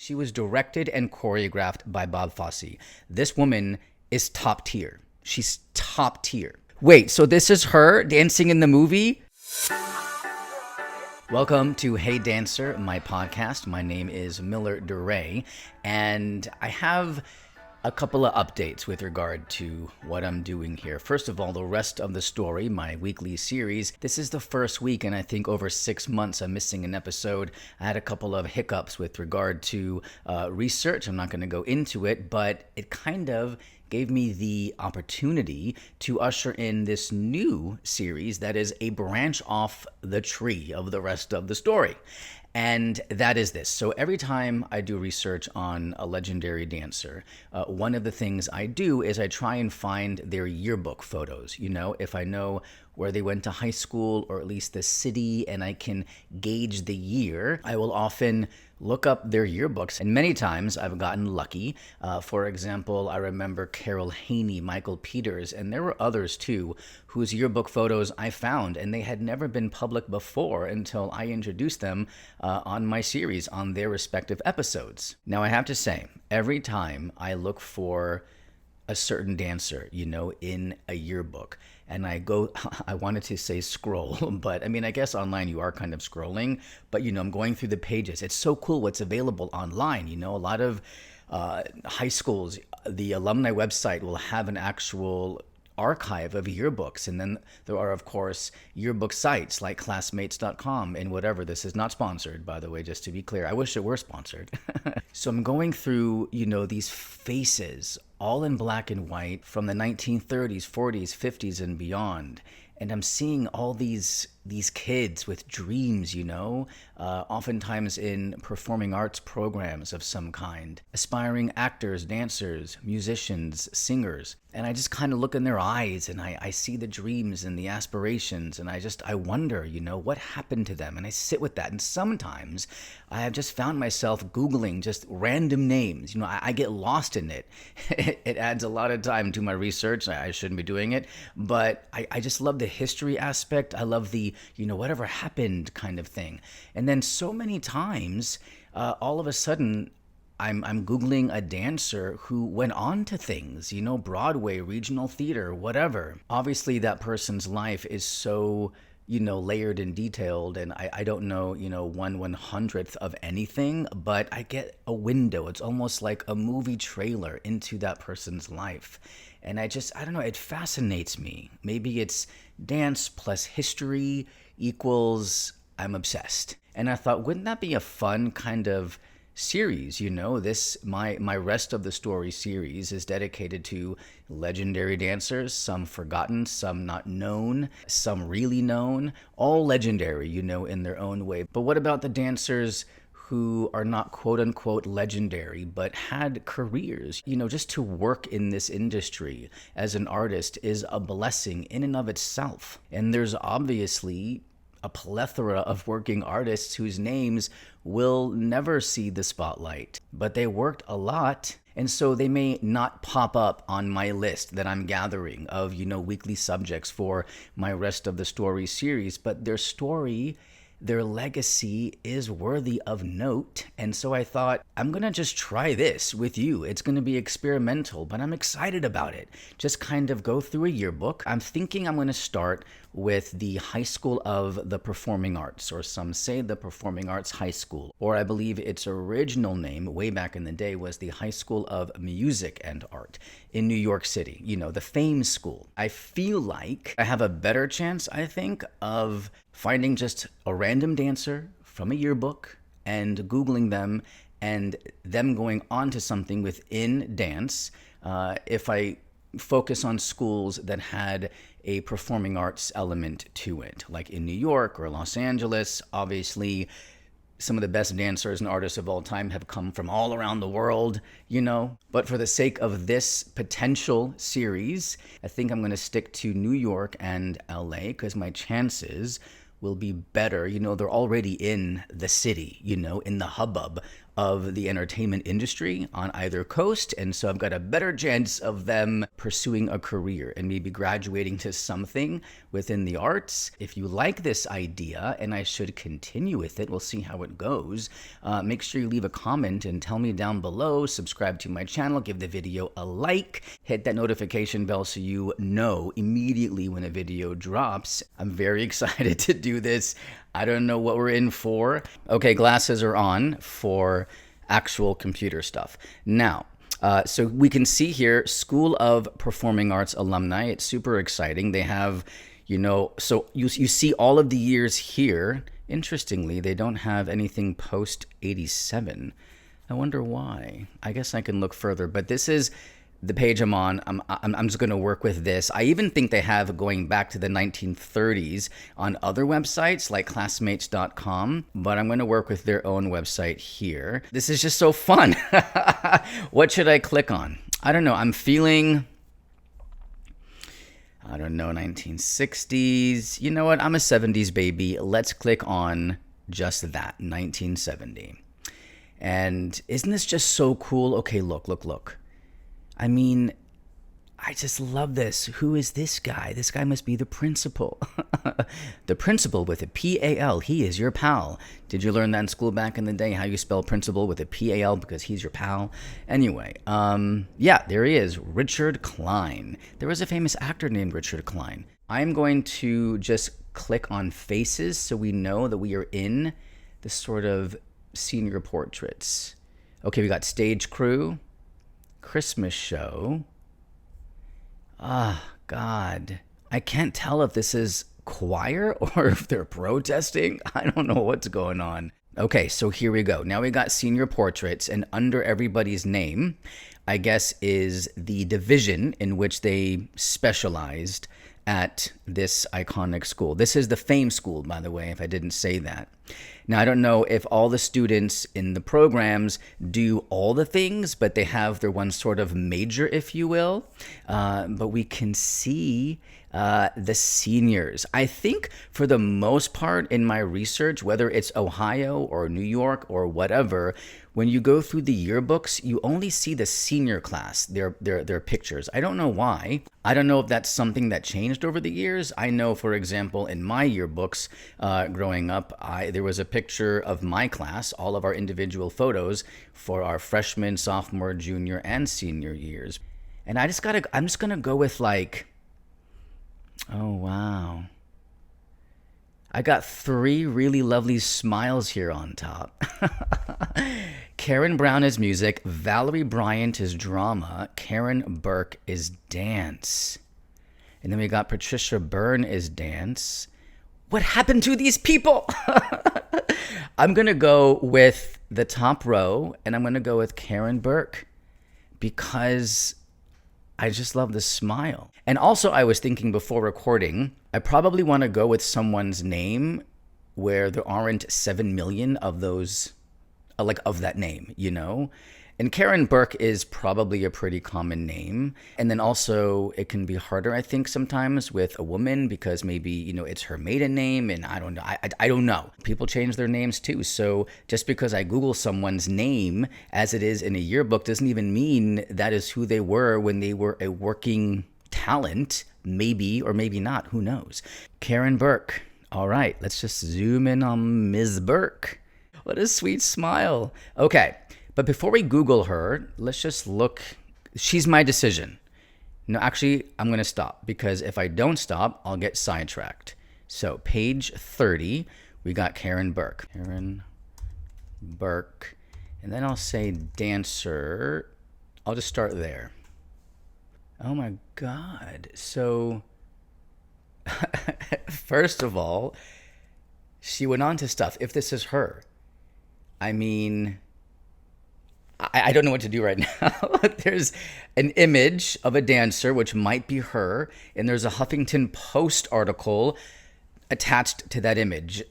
She was directed and choreographed by Bob Fosse. This woman is top tier. She's top tier. Wait, so this is her dancing in the movie? Welcome to Hey Dancer, my podcast. My name is Miller DeRay, and I have a couple of updates with regard to what I'm doing here. First of all, the rest of the story, my weekly series. This is the first week, and I think over 6 months I'm missing an episode. I had a couple of hiccups with regard to research. I'm not going to go into it, but it kind of gave me the opportunity to usher in this new series that is a branch off the tree of the rest of the story. And that is this. So every time I do research on a legendary dancer, one of the things I do is I try and find their yearbook photos. You know, if I know where they went to high school or at least the city and I can gauge the year, I will often look up their yearbooks. And many times I've gotten lucky. For example, I remember Carol Haney, Michael Peters, and there were others too, whose yearbook photos I found, and they had never been public before until I introduced them on my series, on their respective episodes. Now, I have to say, every time I look for a certain dancer, you know, in a yearbook, and I wanted to say scroll, but I mean, I guess online you are kind of scrolling, but you know, I'm going through the pages. It's so cool what's available online. You know, a lot of high schools, the alumni website will have an actual archive of yearbooks, and then there are, of course, yearbook sites like classmates.com and whatever. This is not sponsored, by the way, just to be clear. I wish it were sponsored. So I'm going through, you know, these faces all in black and white from the 1930s, 40s, 50s, and beyond. And I'm seeing all these kids with dreams, you know, oftentimes in performing arts programs of some kind, aspiring actors, dancers, musicians, singers. And I just kind of look in their eyes and I see the dreams and the aspirations, and I wonder, you know, what happened to them? And I sit with that. And sometimes I have just found myself Googling just random names. You know, I get lost in it. It adds a lot of time to my research. I shouldn't be doing it, but I just love the history aspect. I love the, you know, whatever happened kind of thing. And then so many times, all of a sudden, I'm Googling a dancer who went on to things, you know, Broadway, regional theater, whatever. Obviously, that person's life is so, you know, layered and detailed, and I don't know, you know, 1/100th of anything, but I get a window. It's almost like a movie trailer into that person's life. And I don't know, it fascinates me. Maybe it's dance plus history equals I'm obsessed. And I thought, wouldn't that be a fun kind of series? You know, my rest of the story series is dedicated to legendary dancers, some forgotten, some not known, some really known, all legendary, you know, in their own way. But what about the dancers who are not quote unquote legendary, but had careers? You know, just to work in this industry as an artist is a blessing in and of itself. And there's obviously a plethora of working artists whose names will never see the spotlight, but they worked a lot. And so they may not pop up on my list that I'm gathering of, you know, weekly subjects for my rest of the story series, but their story, their legacy is worthy of note. And so I thought, I'm going to just try this with you. It's going to be experimental, but I'm excited about it. Just kind of go through a yearbook. I'm thinking I'm going to start with the High School of the Performing Arts, or some say the Performing Arts High School, or I believe its original name way back in the day was the High School of Music and Art in New York City, you know, the Fame School. I feel like I have a better chance, I think, of finding just a random dancer from a yearbook and Googling them and them going on to something within dance. If I focus on schools that had a performing arts element to it, like in New York or Los Angeles. Obviously, some of the best dancers and artists of all time have come from all around the world, you know. But for the sake of this potential series, I think I'm going to stick to New York and LA because my chances will be better. You know, they're already in the city, you know, in the hubbub of the entertainment industry on either coast, and so I've got a better chance of them pursuing a career and maybe graduating to something within the arts. If you like this idea and I should continue with it, we'll see how it goes. Make sure you leave a comment and tell me down below. Subscribe to my channel, give the video a like, hit that notification bell so you know immediately when a video drops. I'm very excited to do this. I don't know what we're in for. Okay, glasses are on for actual computer stuff. Now, so we can see here, School of Performing Arts alumni. It's super exciting. They have, so you see all of the years here. Interestingly, they don't have anything post 87. I wonder why. I guess I can look further, but this is the page I'm on. I'm just going to work with this. I even think they have going back to the 1930s on other websites like classmates.com, but I'm going to work with their own website here. This is just so fun. What should I click on? I don't know. I'm feeling, 1960s. You know what? I'm a 70s baby. Let's click on just that, 1970. And isn't this just so cool? Okay, look. I mean, I just love this. Who is this guy? This guy must be the principal. The principal with a P-A-L. He is your pal. Did you learn that in school back in the day? How you spell principal with a P-A-L because he's your pal? Anyway, yeah, there he is. Richard Klein. There was a famous actor named Richard Klein. I'm going to just click on faces so we know that we are in the sort of senior portraits. Okay, we got stage crew. Christmas show. God. I can't tell if this is choir or if they're protesting. I don't know what's going on. Okay, so here we go. Now we got senior portraits, and under everybody's name, I guess, is the division in which they specialized at this iconic school. This is the Fame School, by the way, if I didn't say that. Now, I don't know if all the students in the programs do all the things, but they have their one sort of major, if you will. But we can see the seniors. I think for the most part in my research, whether it's Ohio or New York or whatever, when you go through the yearbooks, you only see the senior class, their pictures. I don't know why. I don't know if that's something that changed over the years. I know, for example, in my yearbooks growing up, there was a picture of my class, all of our individual photos for our freshman, sophomore, junior, and senior years. And I'm just gonna go with like, oh wow. I got 3 really lovely smiles here on top. Karen Brown is music, Valerie Bryant is drama, Karen Burke is dance. And then we got Patricia Byrne is dance. What happened to these people? I'm going to go with the top row, and I'm going to go with Karen Burke because I just love the smile. And also, I was thinking before recording, I probably want to go with someone's name where there aren't 7 million of those, like of that name, And Karen Burke is probably a pretty common name. And then also it can be harder, I think, sometimes with a woman because maybe, it's her maiden name. And I don't know. I don't know. People change their names too. So just because I Google someone's name as it is in a yearbook doesn't even mean that is who they were when they were a working talent. Maybe or maybe not. Who knows? Karen Burke. All right. Let's just zoom in on Ms. Burke. What a sweet smile. Okay. But before we Google her, let's just look. She's my decision. No, actually, I'm going to stop because if I don't stop, I'll get sidetracked. So page 30, we got Karen Burke. Karen Burke. And then I'll say dancer. I'll just start there. Oh my God. So first of all, she went on to stuff. If this is her, I mean, I don't know what to do right now. There's an image of a dancer, which might be her, and there's a Huffington Post article attached to that image.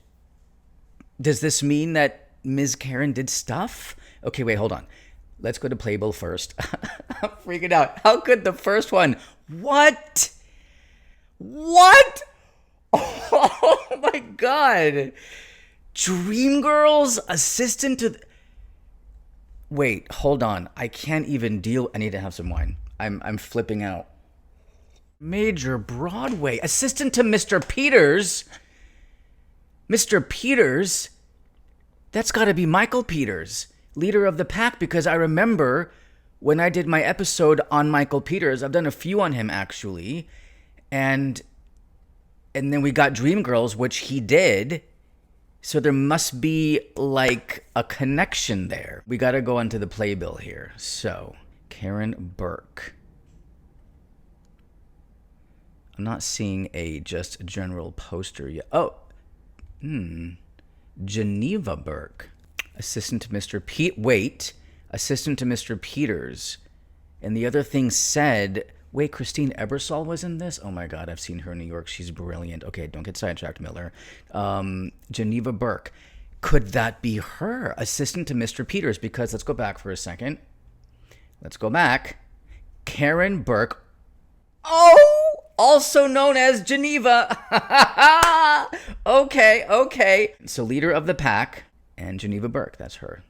Does this mean that Ms. Karen did stuff? Okay, wait, hold on. Let's go to Playbill first. I'm freaking out. How could the first one? What? Oh my God. Dreamgirls assistant to... Wait, hold on. I can't even deal. I need to have some wine. I'm flipping out. Major Broadway. Assistant to Mr. Peters. Mr. Peters? That's got to be Michael Peters, leader of the pack, because I remember when I did my episode on Michael Peters, I've done a few on him actually, and then we got Dreamgirls, which he did. So there must be like a connection there. We got to go onto the playbill here. So, Karen Burke. I'm not seeing a just general poster yet. Oh, Geneva Burke. Assistant to Mr. Assistant to Mr. Peters. And the other thing said, wait, Christine Ebersol was in this? Oh my God, I've seen her in New York. She's brilliant. Okay, don't get sidetracked, Miller. Geneva Burke. Could that be her? Assistant to Mr. Peters? Because let's go back for a second. Let's go back. Karen Burke. Oh, also known as Geneva. Okay. So leader of the pack and Geneva Burke. That's her.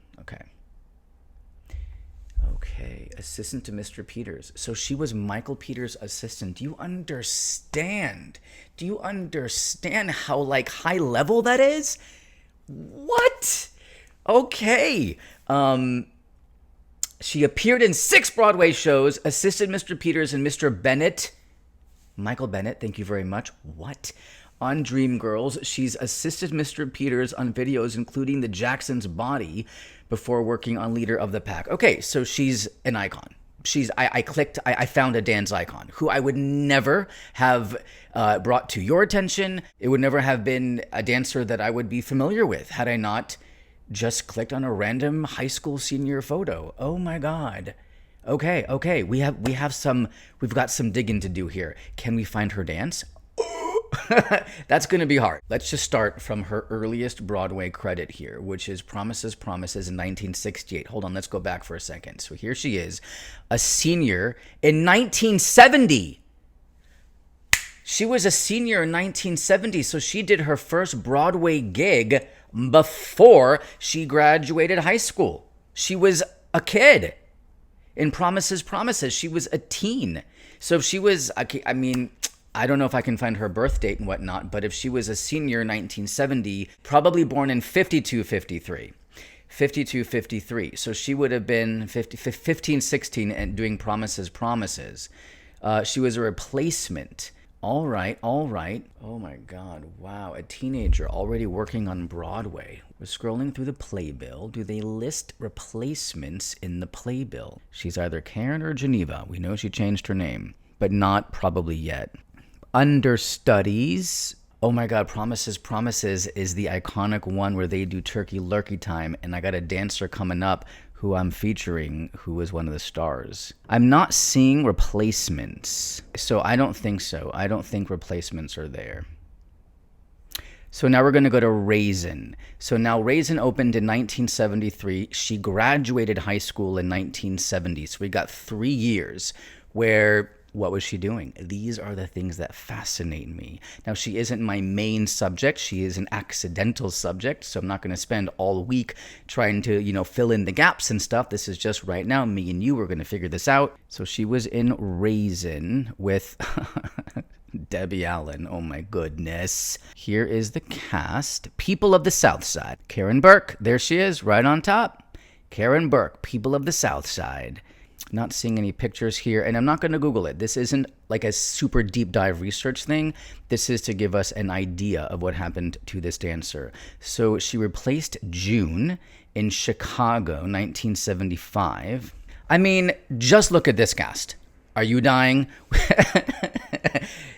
Okay, assistant to Mr. Peters. So she was Michael Peters' assistant. Do you understand? Do you understand how like high level that is? What? Okay. She appeared in 6 Broadway shows, assisted Mr. Peters and Mr. Bennett. Michael Bennett, thank you very much. What? On Dreamgirls, she's assisted Mr. Peters on videos including the Jackson's Body before working on Leader of the Pack. Okay, so she's an icon. I found a dance icon who I would never have brought to your attention. It would never have been a dancer that I would be familiar with had I not just clicked on a random high school senior photo. Oh my God. Okay. We've got some digging to do here. Can we find her dance? That's going to be hard. Let's just start from her earliest Broadway credit here, which is Promises in 1968. Hold on, let's go back for a second. So here she is, a senior in 1970. She was a senior in 1970, so she did her first Broadway gig before she graduated high school. She was a kid in Promises. She was a teen. So if she was, I don't know if I can find her birth date and whatnot, but if she was a senior in 1970, probably born in 52-53. So she would have been 15, 16 and doing Promises. She was a replacement. All right. Oh my God. Wow. A teenager already working on Broadway. We're scrolling through the playbill. Do they list replacements in the playbill? She's either Karen or Geneva. We know she changed her name, but not probably yet. Understudies. Oh my God, Promises is the iconic one where they do Turkey Lurkey Time, and I got a dancer coming up who I'm featuring who is one of the stars. I'm not seeing replacements, so I don't think so. I don't think replacements are there. So now we're going to go to Raisin. So now Raisin opened in 1973. She graduated high school in 1970. So we got 3 years where... What was she doing? These are the things that fascinate me. Now, she isn't my main subject. She is an accidental subject, so I'm not going to spend all week trying to, fill in the gaps and stuff. This is just right now, me and you, we're going to figure this out. So she was in Raisin with Debbie Allen. Oh, my goodness. Here is the cast. People of the South Side. Karen Burke. There she is, right on top. Karen Burke, People of the South Side. Not seeing any pictures here, and I'm not going to Google it. This isn't like a super deep dive research thing. This is to give us an idea of what happened to this dancer. So she replaced June in Chicago, 1975. I mean, just look at this cast. Are you dying?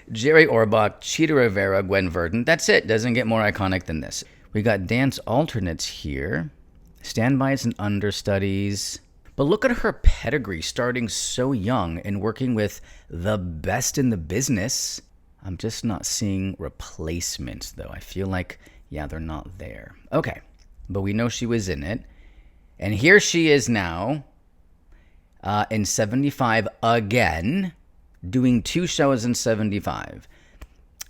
Jerry Orbach, Cheetah Rivera, Gwen Verdon. That's it. Doesn't get more iconic than this. We got dance alternates here. Standbys and understudies. But look at her pedigree, starting so young and working with the best in the business. I'm just not seeing replacements, though. I feel like, they're not there. Okay, but we know she was in it. And here she is now in 75 again, doing 2 shows in 75.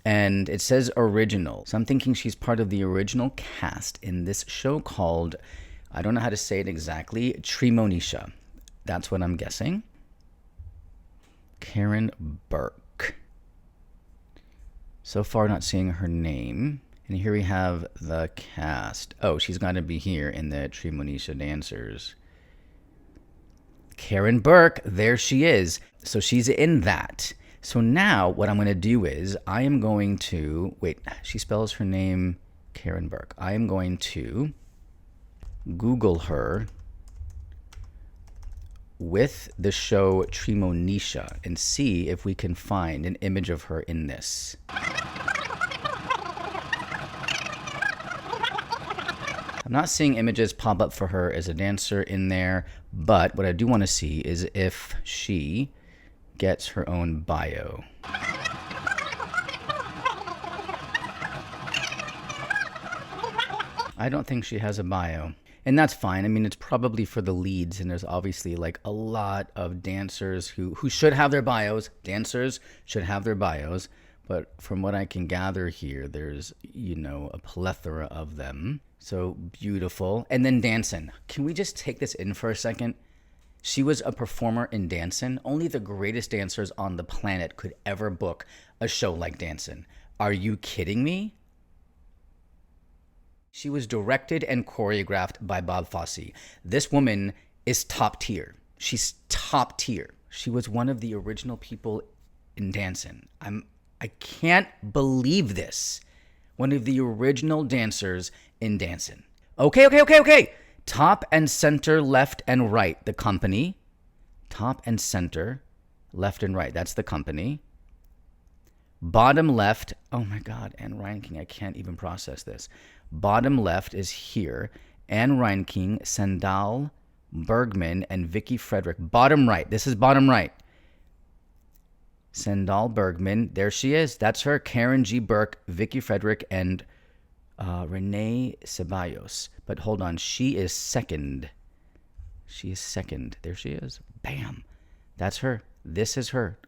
And it says original. So I'm thinking she's part of the original cast in this show called I don't know how to say it exactly. Tremonisha. That's what I'm guessing. Karen Burke. So far, not seeing her name. And here we have the cast. Oh, she's going to be here in the Tremonisha Dancers. Karen Burke, there she is. So she's in that. So now what I'm going to do is I am going to, wait, she spells her name Karen Burke. I am going to Google her with the show Tremonisha and see if we can find an image of her in this. I'm not seeing images pop up for her as a dancer in there, but what I do want to see is if she gets her own bio. I don't think she has a bio. And that's fine. I mean, it's probably for the leads, and there's obviously like a lot of dancers who should have their bios. Dancers should have their bios. But from what I can gather here, there's, a plethora of them. So beautiful. And then Dancin. Can we just take this in for a second? She was a performer in Dancin. Only the greatest dancers on the planet could ever book a show like Dancin. Are you kidding me? She was directed and choreographed by Bob Fosse. This woman is top tier. She's top tier. She was one of the original people in Dancin. I can't believe this. One of the original dancers in Dancin. Okay. Top and center, left and right, the company. Top and center, left and right, that's the company. Bottom left, oh my God, and Reinking, I can't even process this. Bottom left is here. Anne Reinking, Sandal Bergman, and Vicky Frederick. Bottom right, this is bottom right. Sandal Bergman, there she is. That's her. Karen G. Burke, Vicky Frederick, and Renee Ceballos. But hold on, she is second. She is second. There she is. Bam. That's her. This is her.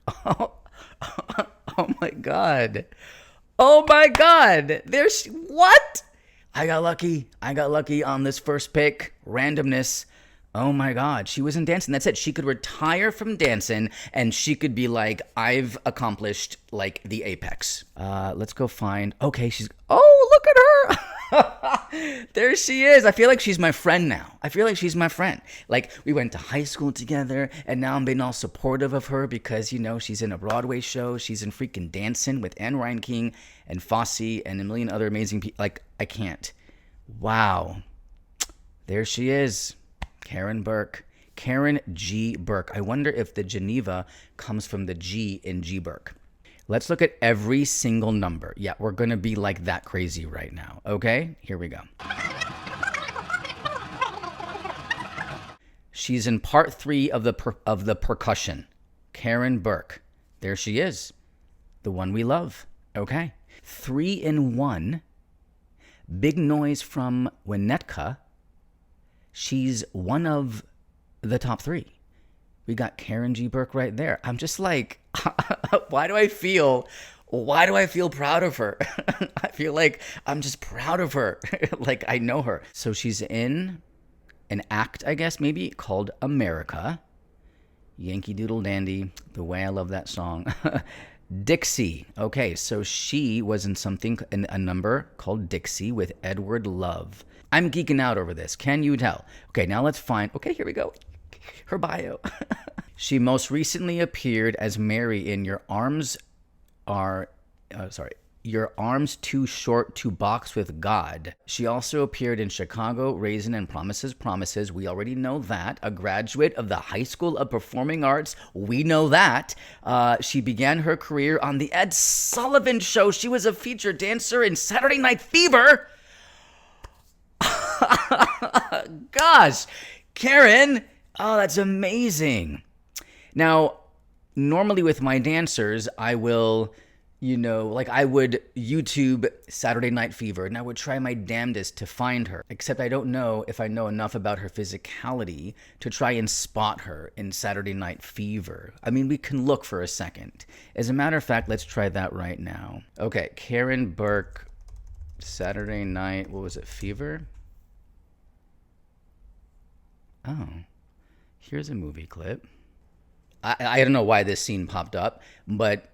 Oh my God. Oh my God. There's what? I got lucky. I got lucky on this first pick. Randomness. Oh my God. She was in Dancin. That's it. She could retire from Dancin and she could be like, I've accomplished like the apex. Let's go find. Okay, oh, look at her. There she is. I feel like she's my friend now. I feel like she's my friend. Like we went to high school together and now I'm being all supportive of her because, she's in a Broadway show. She's in freaking Dancin with Anne Reinking and Fosse and a million other amazing people. Like, I can't. Wow. There she is. Karen Burke. Karen G. Burke. I wonder if the Geneva comes from the G in G. Burke. Let's look at every single number. Yeah, we're going to be like that crazy right now. Okay, here we go. She's in part 3 of the percussion. Karen Burke. There she is. The one we love. Okay. 3 in 1. Big noise from Winnetka. She's one of the top 3. We got Karen G. Burke right there. I'm just like, why do I feel proud of her? I feel like I'm just proud of her. Like I know her. So she's in an act, I guess, maybe called America. Yankee Doodle Dandy. The way I love that song. Dixie. Okay, so she was in a number called Dixie with Edward Love. I'm geeking out over this. Can you tell? Okay, now let's find. Okay, here we go. Her bio. She most recently appeared as Mary in Your Arms Too Short to Box with God. She also appeared in Chicago, Raisin, and Promises. We already know that. A graduate of the High School of Performing Arts. We know that. She began her career on The Ed Sullivan Show. She was a featured dancer in Saturday Night Fever. Gosh, Karen. Oh, that's amazing. Now, normally with my dancers, I will, I would YouTube Saturday Night Fever and I would try my damnedest to find her. Except I don't know if I know enough about her physicality to try and spot her in Saturday Night Fever. I mean, we can look for a second. As a matter of fact, let's try that right now. Okay, Karen Burke, Saturday Night, what was it, Fever? Oh, here's a movie clip. I don't know why this scene popped up, but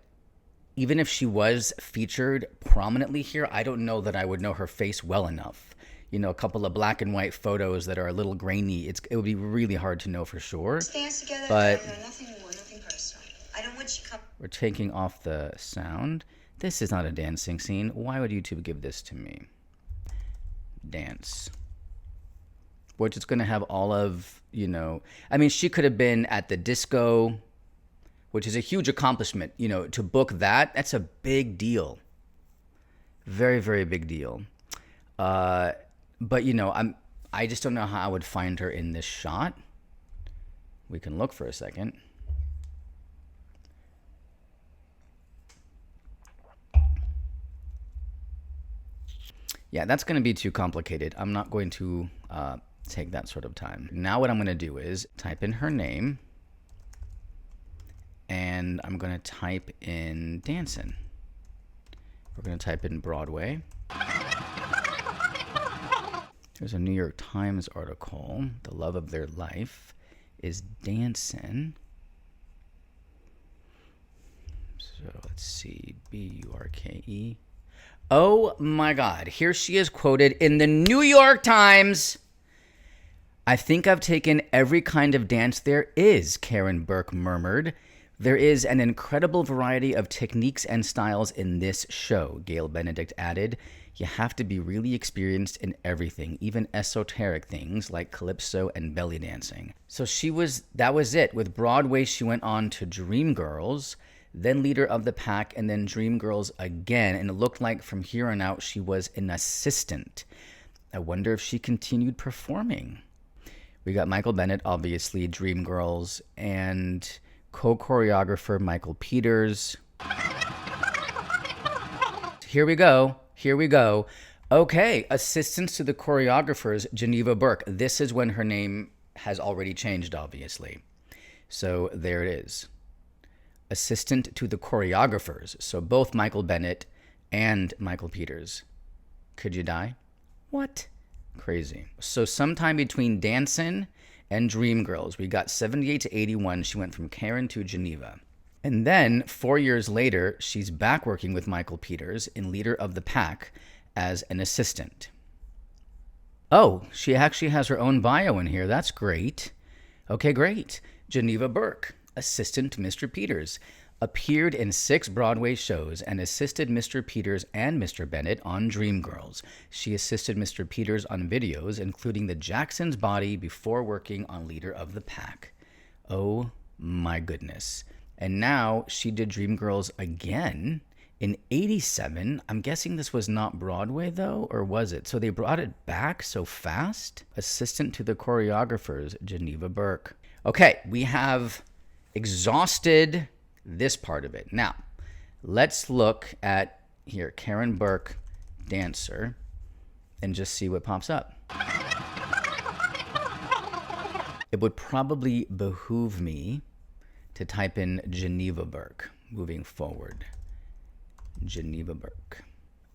even if she was featured prominently here, I don't know that I would know her face well enough. You know, a couple of black and white photos that are a little grainy. It would be really hard to know for sure. Together, but nothing more, nothing personal. I don't want you come. We're taking off the sound. This is not a dancing scene. Why would YouTube give this to me? Dance. Which is going to have all of, you know, I mean, she could have been at the disco, which is a huge accomplishment. You know, to book that, that's a big deal. Very, very big deal. But, you know, I just don't know how I would find her in this shot. We can look for a second. Yeah, that's going to be too complicated. I'm not going to take that sort of time. Now what I'm going to do is type in her name, and I'm going to type in Dancin. We're going to type in Broadway. There's a New York Times article. The love of their life is Dancin. So let's see, Burke. Oh my God, here she is quoted in the New York Times. I think I've taken every kind of dance there is, Karen Burke murmured. There is an incredible variety of techniques and styles in this show, Gail Benedict added. You have to be really experienced in everything, even esoteric things like calypso and belly dancing. So that was it. With Broadway, she went on to Dreamgirls, then Leader of the Pack, and then Dreamgirls again. And it looked like from here on out, she was an assistant. I wonder if she continued performing. We got Michael Bennett, obviously, Dreamgirls, and co-choreographer Michael Peters. Here we go. Okay, assistance to the choreographers, Geneva Burke. This is when her name has already changed, obviously. So there it is. Assistant to the choreographers. So both Michael Bennett and Michael Peters. Could you die? What? Crazy. So sometime between Dancin and Dreamgirls, we got 78 to 81. She went from Karen to Geneva. And then 4 years later, she's back working with Michael Peters in Leader of the Pack as an assistant. Oh, she actually has her own bio in here. That's great. Okay, great. Geneva Burke, assistant to Mr. Peters, appeared in 6 Broadway shows and assisted Mr. Peters and Mr. Bennett on Dreamgirls. She assisted Mr. Peters on videos, including The Jackson's Body, before working on Leader of the Pack. Oh my goodness. And now she did Dreamgirls again in 87. I'm guessing this was not Broadway, though, or was it? So they brought it back so fast? Assistant to the choreographers, Geneva Burke. Okay, we have exhausted this part of it. Now, let's look at here, Karen Burke, dancer, and just see what pops up. It would probably behoove me to type in Geneva Burke moving forward. Geneva Burke.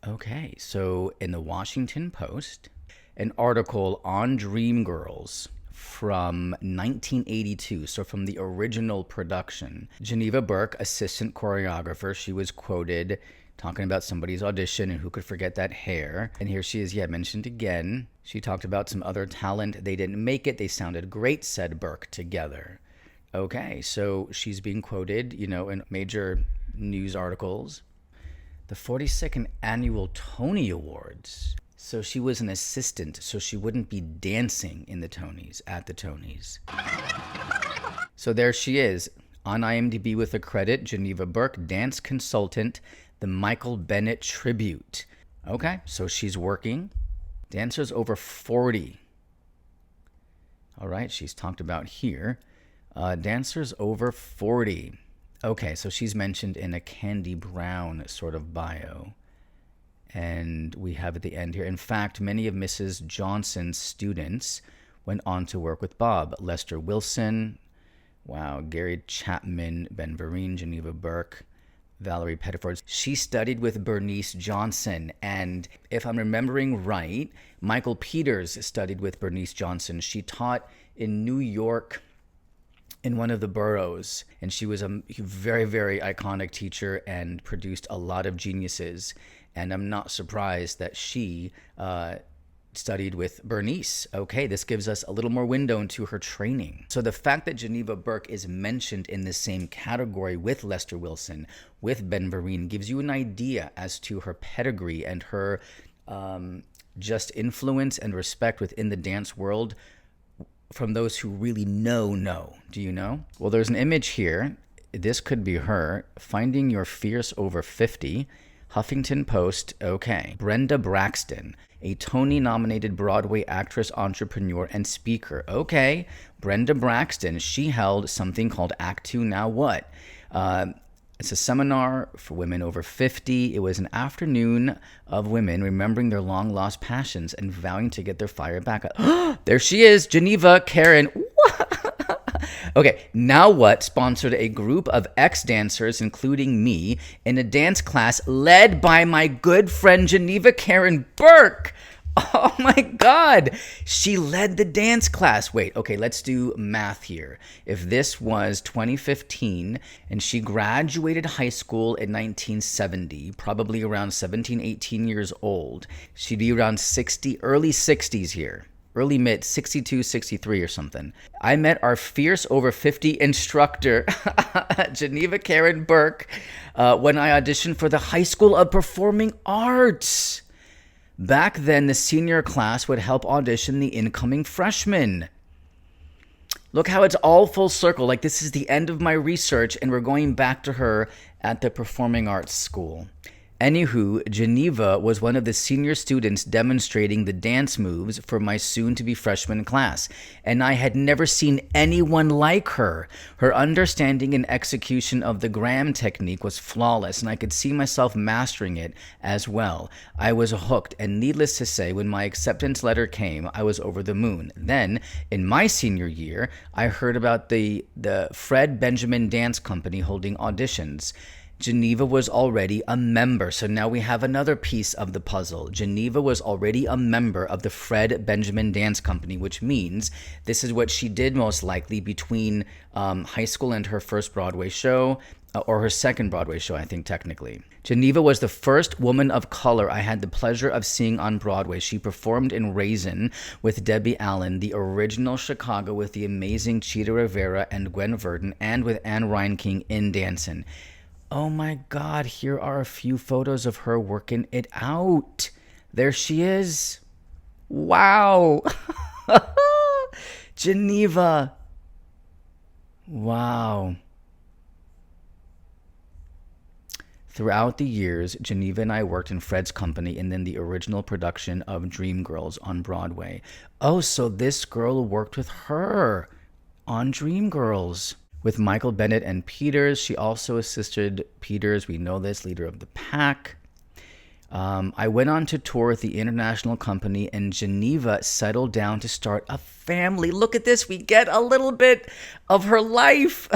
Okay, so in the Washington Post, an article on Dreamgirls from 1982, so from the original production. Geneva Burke, assistant choreographer, she was quoted talking about somebody's audition and who could forget that hair. And here she is, mentioned again. She talked about some other talent. They didn't make it. They sounded great, said Burke, together. Okay, so she's being quoted, in major news articles. The 42nd Annual Tony Awards. So she was an assistant, so she wouldn't be dancing in the Tonys, at the Tonys. So there she is, on IMDb with a credit, Geneva Burke, dance consultant, the Michael Bennett tribute. Okay, so she's working. Dancers over 40. All right, she's talked about here. Dancers over 40. Okay, so she's mentioned in a Candy Brown sort of bio. And we have at the end here, in fact, many of Mrs. Johnson's students went on to work with Bob. Lester Wilson, Gary Chapman, Ben Vereen, Geneva Burke, Valerie Pettiford. She studied with Bernice Johnson. And if I'm remembering right, Michael Peters studied with Bernice Johnson. She taught in New York in one of the boroughs, and she was a very, very iconic teacher and produced a lot of geniuses. And I'm not surprised that she studied with Bernice. Okay, this gives us a little more window into her training. So the fact that Geneva Burke is mentioned in the same category with Lester Wilson, with Ben Vereen, gives you an idea as to her pedigree and her just influence and respect within the dance world from those who really know. Do you know? Well, there's an image here. This could be her. Finding Your Fierce Over 50. Huffington Post, okay. Brenda Braxton, a Tony-nominated Broadway actress, entrepreneur, and speaker. Okay, Brenda Braxton, she held something called Act Two, Now What? It's a seminar for women over 50. It was an afternoon of women remembering their long-lost passions and vowing to get their fire back up. There she is, Geneva Karen. Okay, Now What sponsored a group of ex-dancers, including me, in a dance class led by my good friend Geneva Karen Burke. Oh my God, she led the dance class. Wait, okay, let's do math here. If this was 2015 and she graduated high school in 1970, probably around 17, 18 years old, she'd be around 60, early 60s here. Early mid, 62, 63 or something. I met our fierce over 50 instructor, Geneva Karen Burke, when I auditioned for the High School of Performing Arts. Back then, the senior class would help audition the incoming freshmen. Look how it's all full circle. Like, this is the end of my research, and we're going back to her at the Performing Arts School. Anywho, Geneva was one of the senior students demonstrating the dance moves for my soon-to-be freshman class, and I had never seen anyone like her. Her understanding and execution of the Graham technique was flawless, and I could see myself mastering it as well. I was hooked, and needless to say, when my acceptance letter came, I was over the moon. Then, in my senior year, I heard about the Fred Benjamin Dance Company holding auditions. Geneva was already a member, so now we have another piece of the puzzle. Geneva was already a member of the Fred Benjamin Dance Company, which means this is what she did most likely between high school and her first Broadway show, or her second Broadway show, I think, technically. Geneva was the first woman of color I had the pleasure of seeing on Broadway. She performed in Raisin with Debbie Allen, the original Chicago with the amazing Chita Rivera and Gwen Verdon, and with Anne Reinking in Dancin. Oh my God, here are a few photos of her working it out. There she is. Wow. Geneva. Wow. Throughout the years, Geneva and I worked in Fred's company and then the original production of Dreamgirls on Broadway. Oh, so this girl worked with her on Dreamgirls. With Michael Bennett and Peters, she also assisted Peters, we know this, leader of the pack. I went on to tour with the international company, and Geneva settled down to start a family. Look at this. We get a little bit of her life.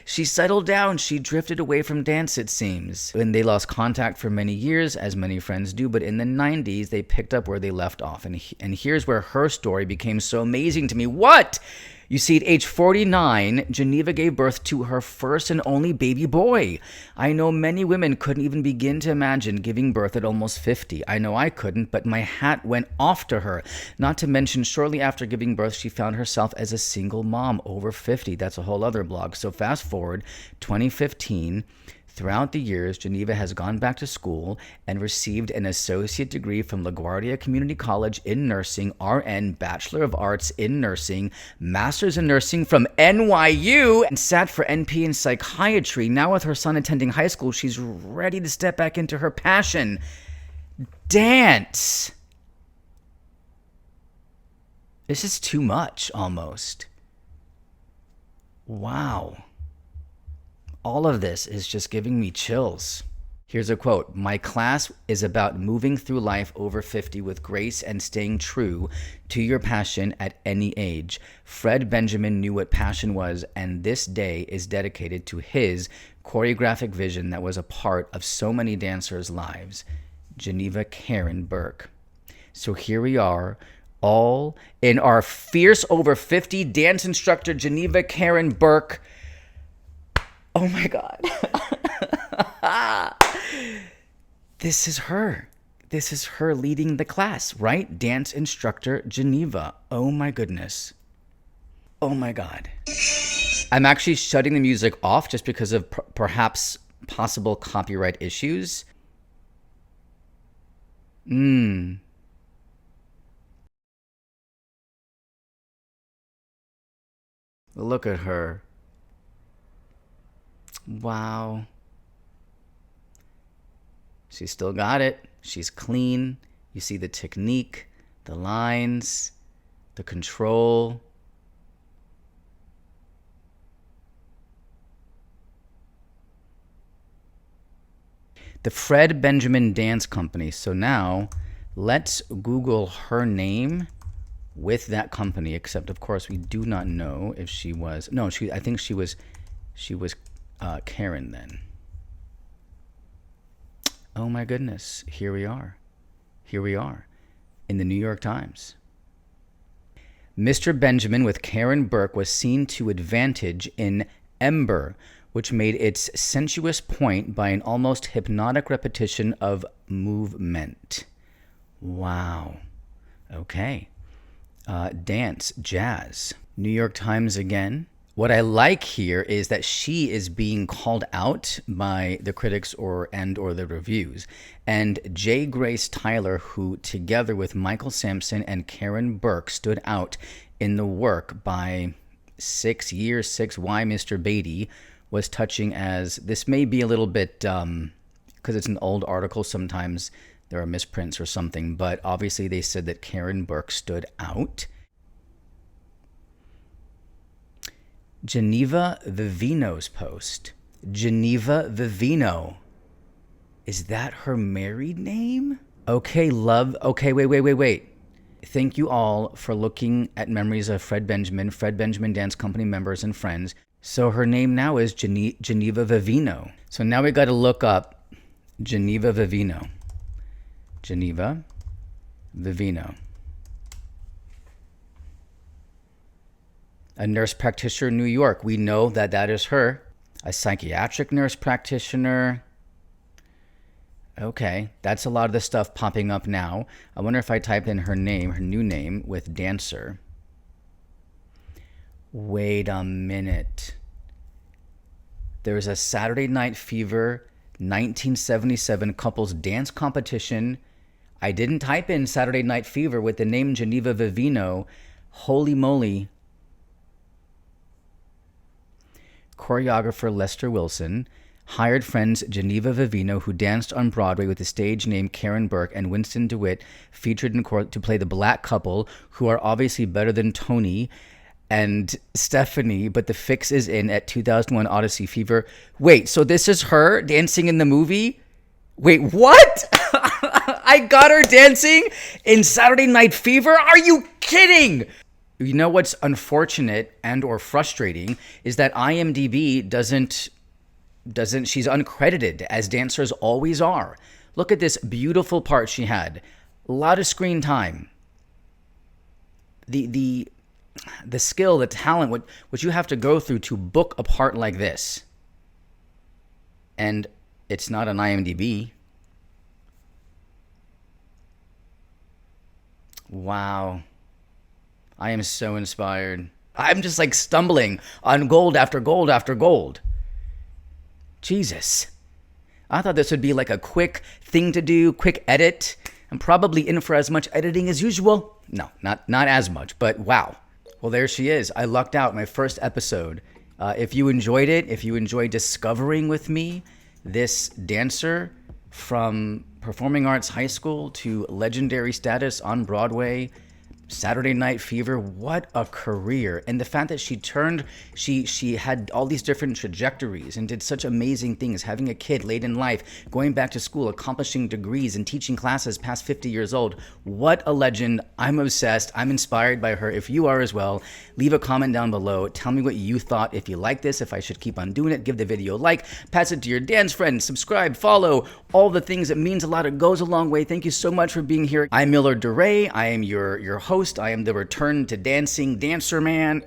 She settled down. She drifted away from dance, it seems. And they lost contact for many years, as many friends do. But in the 90s, they picked up where they left off. And here's where her story became so amazing to me. What? You see, at age 49, Geneva gave birth to her first and only baby boy. I know many women couldn't even begin to imagine giving birth at almost 50. I know I couldn't, but my hat went off to her. Not to mention, shortly after giving birth, she found herself as a single mom over 50. That's a whole other blog. So fast forward, 2015. Throughout the years, Geneva has gone back to school and received an associate degree from LaGuardia Community College in nursing, RN, Bachelor of Arts in nursing, Master's in nursing from NYU, and sat for NP in psychiatry. Now with her son attending high school, she's ready to step back into her passion, dance. This is too much, almost. Wow. All of this is just giving me chills. Here's a quote. My class is about moving through life over 50 with grace and staying true to your passion at any age. Fred Benjamin knew what passion was, and this day is dedicated to his choreographic vision that was a part of so many dancers' lives. Geneva Karen Burke. So here we are, all in our fierce over 50 dance instructor, Geneva Karen Burke. Oh my God. This is her. This is her leading the class, right? Dance instructor, Geneva. Oh my goodness. Oh my God. I'm actually shutting the music off just because of perhaps possible copyright issues. Look at her. Wow. She's still got it. She's clean. You see the technique, the lines, the control. The Fred Benjamin Dance Company. So now let's Google her name with that company, except of course we do not know if she was, no, I think she was Karen then. Oh my goodness, here we are in the New York Times. Mr. Benjamin with Karen Burke was seen to advantage in Ember, which made its sensuous point by an almost hypnotic repetition of movement. Wow. Okay. Dance, jazz. New York Times again. What I like here is that she is being called out by the critics or the reviews. And J. Grace Tyler, who together with Michael Sampson and Karen Burke stood out in the work by 6 years, 6Y Mr. Beatty, was touching as, this may be a little bit, because it's an old article, sometimes there are misprints or something, but obviously they said that Karen Burke stood out. Geneva Vivino's post. Geneva Vivino. Is that her married name? Okay, love. Okay, wait. Thank you all for looking at memories of Fred Benjamin Dance Company members and friends. So her name now is Geneva Vivino. So now we got to look up Geneva Vivino. Geneva Vivino. A nurse practitioner in New York. We know that that is her. A psychiatric nurse practitioner. Okay, that's a lot of the stuff popping up now. I wonder if I type in her name, her new name, with dancer. Wait a minute. There's a Saturday Night Fever 1977 couples dance competition. I didn't type in Saturday Night Fever with the name Geneva Vivino. Holy moly. Choreographer Lester Wilson hired friends Geneva Vivino, who danced on Broadway with the stage name Karen Burke, and Winston DeWitt, featured in court to play the black couple, who are obviously better than Tony and Stephanie, but the fix is in at 2001 Odyssey Fever. Wait, so this is her dancing in the movie? Wait, what? I got her dancing in Saturday Night Fever? Are you kidding? You know what's unfortunate and or frustrating is that IMDb doesn't she's uncredited, as dancers always are. Look at this beautiful part she had. A lot of screen time. The skill, the talent, what you have to go through to book a part like this. And it's not on IMDb. Wow. I am so inspired. I'm just like stumbling on gold after gold after gold. Jesus. I thought this would be like a quick thing to do, quick edit. I'm probably in for as much editing as usual. No, not as much, but wow. Well, there she is. I lucked out, my first episode. If you enjoyed it, if you enjoyed discovering with me this dancer from performing arts high school to legendary status on Broadway, Saturday Night Fever, what a career. And the fact that she had all these different trajectories and did such amazing things, having a kid late in life, going back to school, accomplishing degrees and teaching classes past 50 years old. What a legend. I'm obsessed. I'm inspired by her. If you are as well, leave a comment down below. Tell me what you thought. If you like this, if I should keep on doing it, give the video a like, pass it to your dance friends, subscribe, follow, all the things. It means a lot. It goes a long way. Thank you so much for being here. I'm Miller DeRay. I am your host host. I am the return to dancing dancer man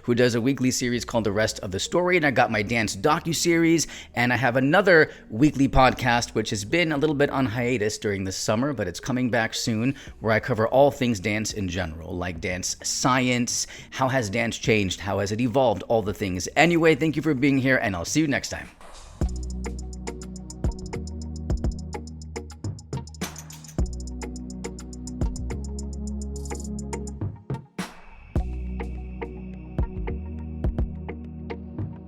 who does a weekly series called The Rest of the Story. And I got my dance docuseries, and I have another weekly podcast which has been a little bit on hiatus during the summer, but it's coming back soon, where I cover all things dance in general, like dance science, how has dance changed, how has it evolved, all the things. Anyway, thank you for being here, and I'll see you next time.